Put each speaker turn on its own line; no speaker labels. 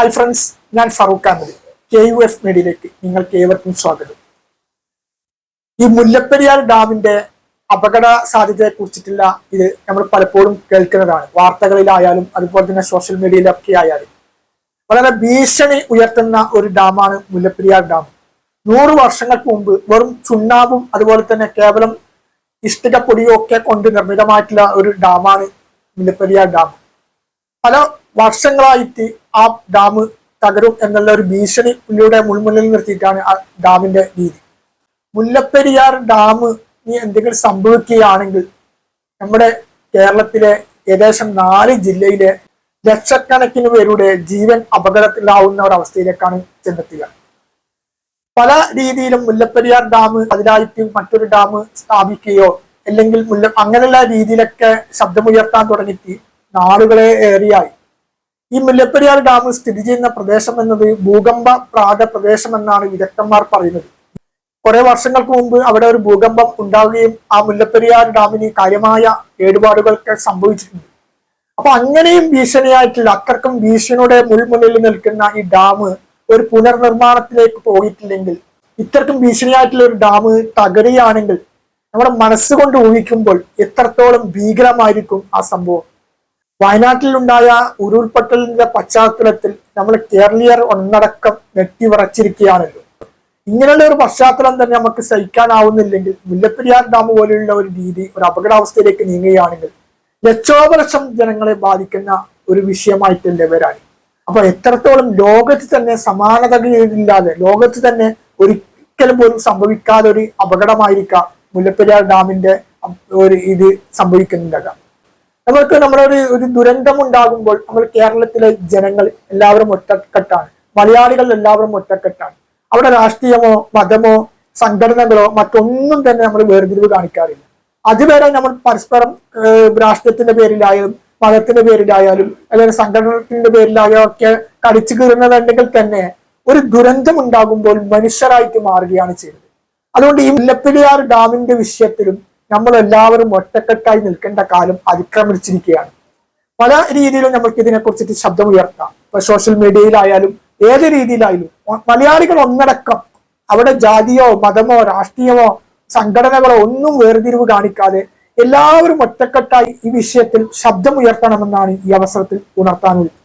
Hi friends, ഞാൻ Farooq Ahmed. KUF മീഡിയയിലേക്ക് നിങ്ങൾക്ക് ഏവർക്കും സ്വാഗതം. ഈ മുല്ലപ്പെരിയാർ ഡാമിന്റെ അപകട സാധ്യതയെ കുറിച്ചിട്ടുള്ള ഇത് നമ്മൾ പലപ്പോഴും കേൾക്കുന്നതാണ്, വാർത്തകളിലായാലും അതുപോലെ തന്നെ സോഷ്യൽ മീഡിയയിലൊക്കെ ആയാലും. വളരെ ഭീഷണി ഉയർത്തുന്ന ഒരു ഡാമാണ് മുല്ലപ്പെരിയാർ ഡാം. 100 വർഷങ്ങൾക്ക് മുമ്പ് വെറും ചുണ്ണാമ്പും അതുപോലെ തന്നെ കേവലം ഇഷ്ടിക പൊടിയും ഒക്കെ കൊണ്ട് നിർമ്മിതമായിട്ടുള്ള ഒരു ഡാമാണ് മുല്ലപ്പെരിയാർ ഡാം. പല വർഷങ്ങളായിട്ട് ആ ഡാം തകരും എന്നുള്ള ഒരു ഭീഷണിയിലൂടെ മുൾമുന്നിൽ നിർത്തിയിട്ടാണ് ആ ഡാമിന്റെ രീതി. മുല്ലപ്പെരിയാർ ഡാം എന്തെങ്കിലും സംഭവിക്കുകയാണെങ്കിൽ നമ്മുടെ കേരളത്തിലെ ഏകദേശം 4 ജില്ലയിലെ ലക്ഷക്കണക്കിന് പേരുടെ ജീവൻ അപകടത്തിലാവുന്ന ഒരവസ്ഥയിലേക്കാണ് ചെന്നെത്തുക. പല രീതിയിലും മുല്ലപ്പെരിയാർ ഡാം അതിനായിട്ട് മറ്റൊരു ഡാം സ്ഥാപിക്കുകയോ അല്ലെങ്കിൽ അങ്ങനെയുള്ള രീതിയിലൊക്കെ ശബ്ദമുയർത്താൻ തുടങ്ങിയിട്ട് നാളുകളെ ഏറെയായി. ഈ മുല്ലപ്പെരിയാർ ഡാം സ്ഥിതി ചെയ്യുന്ന പ്രദേശം എന്നത് ഭൂകമ്പ പ്രാത പ്രദേശം എന്നാണ് വിദഗ്ധന്മാർ പറയുന്നത്. കുറെ വർഷങ്ങൾക്ക് മുമ്പ് അവിടെ ഒരു ഭൂകമ്പം ഉണ്ടാവുകയും ആ മുല്ലപ്പെരിയാർ ഡാമിന് കാര്യമായ കേടുപാടുകളൊക്കെ സംഭവിച്ചിട്ടുണ്ട്. അപ്പൊ അങ്ങനെയും ഭീഷണിയായിട്ടുള്ള അത്രക്കും ഭീഷണിയുടെ മുൾമുന്നിൽ നിൽക്കുന്ന ഈ ഡാം ഒരു പുനർനിർമ്മാണത്തിലേക്ക് പോയിട്ടില്ലെങ്കിൽ, ഇത്രക്കും ഭീഷണിയായിട്ടുള്ള ഒരു ഡാം തകരുകയാണെങ്കിൽ നമ്മുടെ മനസ്സുകൊണ്ട് ഊഹിക്കുമ്പോൾ എത്രത്തോളം ഭീകരമായിരിക്കും ആ സംഭവം. വയനാട്ടിലുണ്ടായ ഉരുൾപൊട്ടലിന്റെ പശ്ചാത്തലത്തിൽ നമ്മൾ കേരളീയർ ഒന്നടക്കം നെറ്റിവിറച്ചിരിക്കുകയാണല്ലോ. ഇങ്ങനെയുള്ള ഒരു പശ്ചാത്തലം തന്നെ നമുക്ക് സഹിക്കാനാവുന്നില്ലെങ്കിൽ മുല്ലപ്പെരിയാർ ഡാം പോലെയുള്ള ഒരു രീതി ഒരു അപകടാവസ്ഥയിലേക്ക് നീങ്ങുകയാണെങ്കിൽ ലക്ഷോപലക്ഷം ജനങ്ങളെ ബാധിക്കുന്ന ഒരു വിഷയമായിട്ടല്ലേ വരാൻ. അപ്പൊ എത്രത്തോളം ലോകത്ത് തന്നെ സമാനതകളില്ലാതെ, ലോകത്ത് തന്നെ ഒരിക്കലും പോലും സംഭവിക്കാതെ ഒരു അപകടമായിരിക്കാം മുല്ലപ്പെരിയാർ ഡാമിന്റെ ഒരു ഇത് സംഭവിക്കുന്നുണ്ടാകാം. നമ്മൾക്ക് നമ്മുടെ ഒരു ദുരന്തം ഉണ്ടാകുമ്പോൾ നമ്മൾ കേരളത്തിലെ ജനങ്ങൾ എല്ലാവരും ഒറ്റക്കെട്ടാണ്, മലയാളികൾ എല്ലാവരും ഒറ്റക്കെട്ടാണ്. അവിടെ രാഷ്ട്രീയമോ മതമോ സംഘടനകളോ മറ്റൊന്നും തന്നെ നമ്മൾ വേർതിരിവ് കാണിക്കാറില്ല. അതുവരെ നമ്മൾ പരസ്പരം രാഷ്ട്രീയത്തിന്റെ പേരിലായാലും മതത്തിന്റെ പേരിലായാലും അല്ലെങ്കിൽ സംഘടനത്തിന്റെ പേരിലായാലും ഒക്കെ കടിച്ചു കീറുന്നതുണ്ടെങ്കിൽ തന്നെ ഒരു ദുരന്തം ഉണ്ടാകുമ്പോൾ മനുഷ്യരായിട്ട് മാറുകയാണ് ചെയ്യുന്നത്. അതുകൊണ്ട് ഈ മുല്ലപ്പെരിയാർ ഡാമിന്റെ വിഷയത്തിലും നമ്മൾ എല്ലാവരും ഒറ്റക്കെട്ടായി നിൽക്കേണ്ട കാലം അതിക്രമിച്ചിരിക്കുകയാണ്. പല രീതിയിലും നമ്മൾക്ക് ഇതിനെ കുറിച്ചിട്ട് ശബ്ദം ഉയർത്താം. ഇപ്പൊ സോഷ്യൽ മീഡിയയിലായാലും ഏത് രീതിയിലായാലും മലയാളികൾ ഒന്നടക്കം അവിടെ ജാതിയോ മതമോ രാഷ്ട്രീയമോ സംഘടനകളോ ഒന്നും വേർതിരിവ് കാണിക്കാതെ എല്ലാവരും ഒറ്റക്കെട്ടായി ഈ വിഷയത്തിൽ ശബ്ദം ഉയർത്തണമെന്നാണ് ഈ അവസരത്തിൽ ഉണർത്താനുള്ളത്.